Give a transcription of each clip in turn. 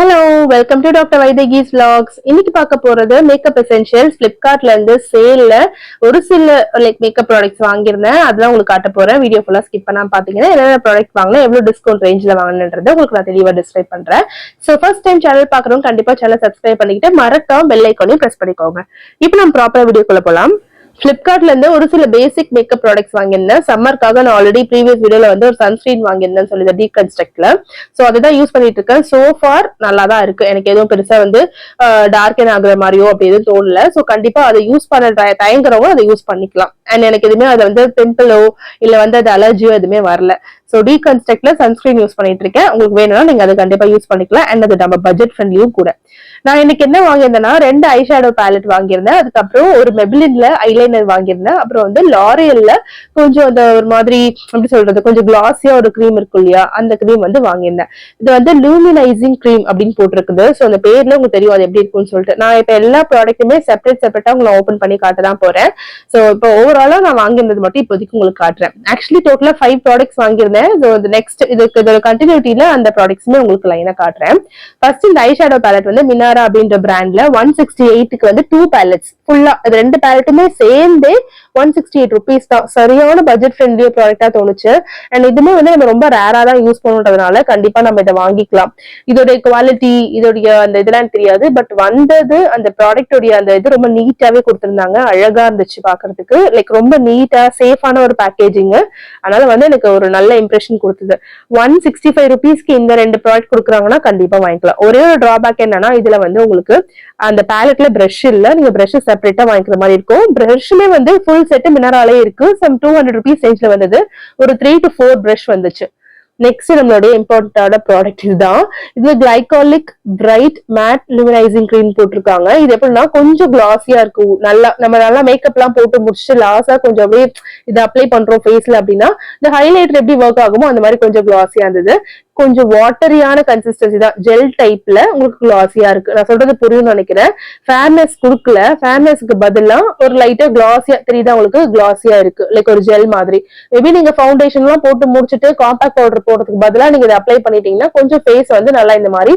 Hello, welcome to doctor Vaidehi's vlogs. இன்னைக்கு பார்க்க போறது மேக்கப் எசென்ஷியல்ஸ் பிளிப்கார்ட்ல இருந்து சேல்ல ஒரு சில மேக்கப் ப்ராடக்ட்ஸ் வாங்கியிருந்தேன். அதெல்லாம் உங்களுக்கு காட்ட போறேன். வீடியோ ஃபுல்லா ஸ்கிப் பண்ணாம பாத்தீங்கன்னா என்னென்ன ப்ராடக்ட் வாங்கினா எவ்வளவு டிஸ்கவுண்ட் ரேஞ்சில் வாங்கினது உங்களுக்கு நான் தெளிவா டிஸ்கிரைப் பண்றேன். ஸோ ஃபர்ஸ்ட் டைம் சேனல் பாக்குறவங்க கண்டிப்பா சேனல் சப்ஸ்கிரைப் பண்ணிக்கிட்டு மறக்காம பெல் ஐக்கானையும் பிரஸ் பண்ணிக்கோங்க. இப்போ நம்ம ப்ராப்பரா வீடியோக்குள்ள போலாம். பிளிப்கார்ட்ல இருந்து ஒரு சில பேசிக் மேக்கப் ப்ராடக்ட்ஸ் வாங்கியிருந்தேன். சம்மருக்காக நான் ஆல்ரெடி ப்ரீவியஸ் வீடியோல வந்து ஒரு சன்ஸ்கிரீன் வாங்கியிருந்தேன் சொல்லி டீகன்ஸ்ட்ரக்ட்ல. சோ அதுதான் யூஸ் பண்ணிட்டு இருக்கேன். சோ ஃபார் நல்லா தான் இருக்கு. எனக்கு எதுவும் பெருசா வந்து டார்க்கன் ஆகுற மாதிரியோ அப்படி எதுவும் தோணல. சோ கண்டிப்பா அதை யூஸ் பண்ண தயங்குறவங்க அதை யூஸ் பண்ணிக்கலாம். அண்ட் எனக்கு எதுவுமே அது வந்து பிம்பிளோ இல்ல வந்து அது அலர்ஜியோ எதுவுமே வரல. சோ டீகன்ஸ்ட்ரக்ட்ல சன்ஸ்கிரீன் யூஸ் பண்ணிட்டு இருக்கேன். உங்களுக்கு வேணும்னா நீங்க அதை கண்டிப்பா யூஸ் பண்ணிக்கலாம். அண்ட் அது நம்ம பட்ஜெட் ஃப்ரெண்ட்லியும் கூட. நான் இன்னைக்கு என்ன வாங்கியிருந்தேன்னா 2 ஐ ஷேடோ பேலட் வாங்கியிருந்தேன். அதுக்கப்புறம் ஒரு மெபிலின்ல ஐலைனர் வாங்கியிருந்தேன். அப்புறம் வந்து லாரியல்ல கொஞ்சம் அந்த ஒரு மாதிரி எப்படி சொல்றது கொஞ்சம் கிளாஸியா ஒரு கிரீம் இருக்கும் இல்லையா, அந்த கிரீம் வந்து வாங்கியிருந்தேன். இது வந்து லூமினைசிங் கிரீம் அப்படின்னு போட்டிருக்குது. ஸோ அந்த பேர்ல உங்களுக்கு தெரியும் அது எப்படி இருக்கும்னு சொல்லிட்டு. நான் இப்ப எல்லா ப்ராடக்ட்டுமே செப்பரேட்டா உங்களை ஓப்பன் பண்ணி காட்ட தான் போறேன். ஸோ இப்போ ஓவராலா நான் வாங்கியிருந்தது மட்டும் இப்போதைக்கு உங்களுக்கு காட்டுறேன். ஆக்சுவலி டோட்டலா 5 ப்ராடக்ட்ஸ் வாங்கியிருந்தேன். நெக்ஸ்ட் இதோட கண்டினியூட்டில அந்த ப்ராடக்ட்ஸுமே உங்களுக்கு லைனா காட்டுறேன். ஃபர்ஸ்ட் இந்த ஐ ஷேடோ பேலட் வந்து மினாரா அப்படின்ற பிராண்ட்ல 168க்கு வந்து 2 பேலட்ஸ் ஃபுல்லா அது 2 பேலட்டுமே சேர்ந்தே 168 rupees தான். சரியான பட்ஜெட் ஃப்ரெண்ட்லி ப்ராடக்டா தோணுச்சு. அண்ட் இதுமே வந்து நம்ம ரொம்ப ரேரா தான் யூஸ் பண்ணுறதுனால கண்டிப்பா நம்ம இதை வாங்கிக்கலாம். இதோடைய குவாலிட்டி இதோடைய அந்த இதெல்லாம் தெரியாது. பட் வந்தது அந்த ப்ராடக்டோடைய அந்த இது ரொம்ப நீட்டாவே கொடுத்திருந்தாங்க. அழகா இருந்துச்சு பாக்குறதுக்கு. லைக் ரொம்ப நீட்டா சேஃபான ஒரு பேக்கேஜிங். அதனால வந்து எனக்கு ஒரு நல்ல இம்ப்ரெஷன் கொடுத்தது. 165 rupeesக்கு இந்த 2 ப்ராடக்ட் கொடுக்குறாங்கன்னா கண்டிப்பா வாங்கிக்கலாம். ஒரே ஒரு டிராபேக் என்னன்னா இதுல வந்து உங்களுக்கு அந்த பேலட்ல பிரஷ் இல்ல. நீங்க பிரஷ் செப்பரேட்டா வாங்கிக்கிற மாதிரி இருக்கும். பிரஷ்மே வந்து ஃபுல் செட் மினராலே இருக்கு. சம் 200 rupees ரேஞ்ச்ல வந்தது. ஒரு 3 to 4 பிரஷ் வந்துச்சு. நெக்ஸ்ட் நம்மளுடைய இம்பார்ட்டன்டான ப்ராடக்ட் இதுதான். இது கிளைகாலிக் பிரைட் மேட் லூமினைசிங் கிரீம் போட்டிருக்காங்க. இது எப்படின்னா கொஞ்சம் கிளாஸியா இருக்கு. நல்லா மேக்கப் எல்லாம் போட்டு முடிச்சுட்டு லாஸ்டா கொஞ்சம் அப்படியே இதை அப்ளை பண்றோம் ஃபேஸ்ல அப்படின்னா இந்த ஹைலைட்டர் எப்படி ஒர்க் ஆகுமோ அந்த மாதிரி கொஞ்சம் கிளாஸியா இருந்தது. கொஞ்சம் வாட்டரியான கன்சிஸ்டன்சி தான். ஜெல் டைப்ல உங்களுக்கு கிளாஸியா இருக்கு. நான் சொல்றது புரியும்னு நினைக்கிறேன். ஃபேர்னஸ் குடுக்கல. ஃபேர்னஸ்க்கு பதிலா ஒரு லைட்டா கிளாஸியா தெரியுதா உங்களுக்கு, கிளாஸியா இருக்கு. லைக் ஒரு ஜெல் மாதிரி. மேபி நீங்க ஃபவுண்டேஷன் எல்லாம் போட்டு முடிச்சுட்டு காம்பாக்ட் பவுடர் போடுறதுக்கு பதிலா நீங்க இதை அப்ளை பண்ணிட்டீங்கன்னா கொஞ்சம் ஃபேஸ் வந்து நல்லா இந்த மாதிரி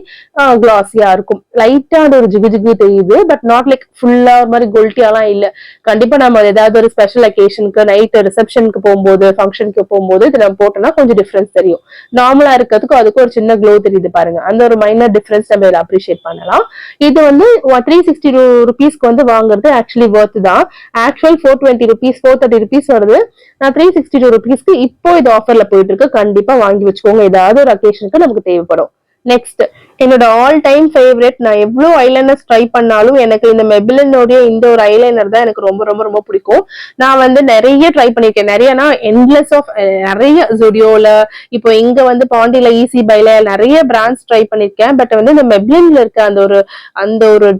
கிளாஸியா இருக்கும். லைட்டா ஒரு ஜிகு ஜிகு தெரியுது. பட் நாட் லைக் ஃபுல்லா மாதிரி கோல்டியாலாம் இல்ல. கண்டிப்பா நம்ம ஏதாவது ஒரு ஸ்பெஷல் அக்கேஷனுக்கு நைட் ரிசப்ஷனுக்கு போகும்போது ஃபங்க்ஷனுக்கு போகும்போது இது நம்ம போட்டோம்னா கொஞ்சம் டிஃபரன்ஸ் தெரியும். நார்மலா இருக்கிறதுக்கு அதுக்கு ஒரு சின்ன க்ளோ தெரியுது பாருங்க. அந்த ஒரு மைனர் டிஃபரன்ஸ் நம்ம இதை அப்ரிஷியேட் பண்ணலாம். இது வந்து 360 rupeesக்கு வந்து வாங்குறது ஆக்சுவலி வர்த் தான். ஆக்சுவல் 420 rupees 430 rupees வருது. நான் 362 rupeesக்கு இப்போ இது ஆஃபர்ல போயிட்டு இருக்கு. கண்டிப்பா வாங்கி வச்சுக்கோங்க. ஏதாவது ஒரு அக்கேஷனுக்கு நமக்கு தேவைப்படும். நெக்ஸ்ட் என்னோட ஆல் டைம் ஃபேவரட். நான் எவ்வளவு ஐலைனர்ஸ் ட்ரை பண்ணாலும் எனக்கு இந்த மெபிலினோடைய இந்த ஒரு ஐலைனர் தான் எனக்கு ரொம்ப ரொம்ப ரொம்ப பிடிக்கும். நான் வந்து நிறைய ட்ரை பண்ணிருக்கேன். நிறையனா எண்ட்லெஸ் ஆஃப் நிறைய ஜுடியோல இப்போ இங்க வந்து பாண்டியில ஈஸி பைல நிறைய பிராண்ட்ஸ் ட்ரை பண்ணிருக்கேன். பட் வந்து இந்த மெபிலின்ல இருக்க அந்த ஒரு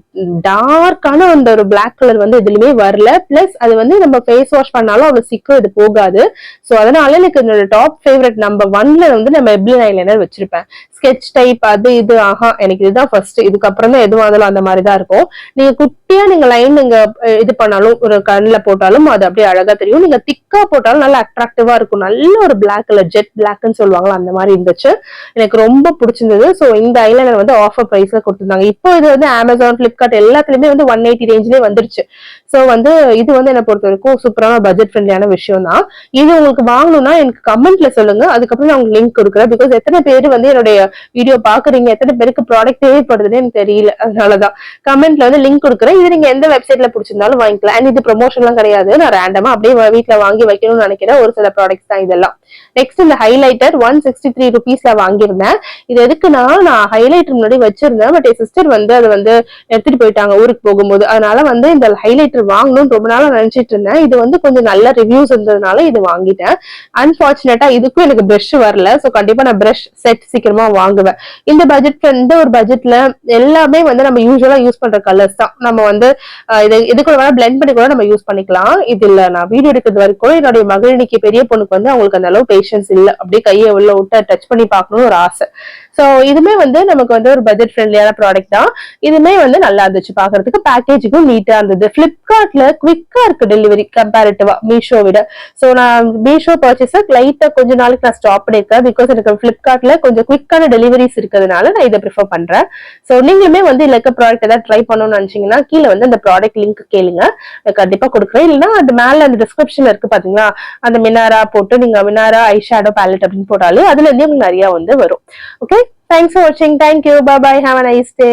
டார்க்கான அந்த ஒரு பிளாக் கலர் வந்து எதுலயுமே வரல. பிளஸ் அது வந்து நம்ம ஃபேஸ் வாஷ் பண்ணாலும் அவ்வளவு சீக்கிரம் இது போகாது. சோ அதனால எனக்கு என்னோட டாப் ஃபேவரட் நம்பர் 1ல வந்து நான் மெபிலின் ஐலைனர் வச்சிருப்பேன். ஸ்கெட்ச் டைப் அது இது எனக்கு இதுதான் ஃபர்ஸ்ட். இதுக்கப்புறம் தான் எதுவும் ஆனாலும் அந்த மாதிரிதான் இருக்கும். நீங்க குட்டியா நீங்க லைன் நீங்க இது பண்ணாலும் ஒரு கண்ணுல போட்டாலும் அது அப்படியே அழகா தெரியும். நீங்க திக்கா போட்டாலும் நல்லா அட்ராக்டிவா இருக்கும். நல்ல ஒரு பிளாக் கலர் ஜெட் பிளாக்னு சொல்லுவாங்களா அந்த மாதிரி இருந்துச்சு. எனக்கு ரொம்ப பிடிச்சிருந்தது. சோ இந்த ஐலைனர் வந்து ஆஃபர் பிரைஸ்ல கொடுத்திருந்தாங்க. இப்போ இது வந்து அமேசான் பிளிப்கார்ட் எல்லாத்துலயுமே வந்து 180 ரேஞ்சிலே வந்துருச்சு. சோ வந்து இது வந்து என்ன பொறுத்த வரைக்கும் சூப்பரான பட்ஜெட் ஃப்ரெண்ட்லியான விஷயம் தான். இது உங்களுக்கு வாங்கணும்னா எனக்கு கமெண்ட்ல சொல்லுங்க. அதுக்கப்புறம் நான் உங்களுக்கு லிங்க் கொடுக்குறேன். பிகாஸ் எத்தனை பேர் வந்து என்னுடைய வீடியோ பாக்குறீங்க, எத்தனை பேருக்கு ப்ராடக்ட் தேவைப்படுதுன்னு எனக்கு தெரியல. அதனாலதான் கமெண்ட்ல வந்து லிங்க் கொடுக்குறேன். இது நீங்க எந்த வெப்சைட்ல பிடிச்சிருந்தாலும் வாங்கிக்கலாம். அண்ட் இது ப்ரொமோஷன் எல்லாம் கிடையாது. நான் ரேண்டமா அப்படியே வீட்டுல வாங்கி வைக்கணும்னு நினைக்கிறேன். ஒரு சில ப்ராடக்ட்ஸ் தான் இதெல்லாம். நெக்ஸ்ட் இந்த ஹைலைட்டர் 163 rupeesல வாங்கியிருந்தேன். இது எதுக்குன்னா நான் ஹைலைட்டர் முன்னாடி வச்சிருந்தேன். பட் என் சிஸ்டர் வந்து அதை வந்து எடுத்துட்டு போயிட்டாங்க ஊருக்கு போகும்போது. அதனால வந்து இந்த ஹைலைட்டர் வாங்கணும்னு ரொம்ப நாளா நினைச்சிட்டு இருந்தேன். இது வந்து கொஞ்சம் நல்ல ரிவ்யூஸ் இருந்ததுனால இது வாங்கிட்டேன். அன்பார்ச்சுனேட்டா இதுக்கும் எனக்கு பிரஷ் வரல. சோ கண்டிப்பா நான் பிரஷ் செட் சீக்கிரமா வாங்குவேன். இந்த பட்ஜெட் இந்த ஒரு பட்ஜெட்ல எல்லாமே வந்து நம்ம யூஸ்வலா யூஸ் பண்ற கலர்ஸ் தான். நம்ம வந்து இது கூட வேணா பிளெண்ட் பண்ணி கூட நம்ம யூஸ் பண்ணிக்கலாம். இது இல்ல நான் வீடியோ எடுக்கிறது வரைக்கும் என்னுடைய மகளினிக்கு பெரிய பொண்ணுக்கு வந்து அவங்களுக்கு அந்த அளவு பேஷன்ஸ் இல்ல. அப்படியே கையை உள்ள விட்டு டச் பண்ணி பார்க்கணும்னு ஒரு ஆசை. சோ இதுமே வந்து நமக்கு வந்து ஒரு பட்ஜெட் ஃப்ரெண்ட்லியான ப்ராடக்ட் தான். இதுமே வந்து நல்லா இருந்துச்சு பாக்குறதுக்கு, பேக்கேஜிங்கும் நீட்டா இருந்தது. பிளிப்கார்ட்ல குவிக்கா இருக்கு டெலிவரி கம்பேரிட்டிவா மீஷோ விட. சோ நான் மீஷோ பர்ச்சேஸ் லைட்டா கொஞ்ச நாளைக்கு நான் ஸ்டாப் பண்ணிருக்கேன். பிகாஸ் எனக்கு பிளிப்கார்ட்ல கொஞ்சம் குவிக்கான டெலிவரிஸ் இருக்கிறதுனால நான் இதை ப்ரிஃபர் பண்றேன். சோ நீங்களுமே வந்து இல்ல ப்ராடக்ட் ஏதாவது ட்ரை பண்ணணும்னு நினைச்சீங்கன்னா கீழே வந்து அந்த ப்ராடக்ட் லிங்க் கேளுங்க, கண்டிப்பா கொடுக்குறேன். இல்லைன்னா அது மேல அந்த டிஸ்கிரிப்ஷன்ல இருக்கு பாத்தீங்களா, அந்த மினாரா போட்டு நீங்க மினாரா ஐ ஷேடோ பேலட் அப்படின்னு போட்டாலே அதுல இருந்தே உங்களுக்கு நிறைய வந்து வரும். ஓகே, தேங்க்ஸ் ஃபார் வாட்சிங். Thank you, bye bye, have a nice day.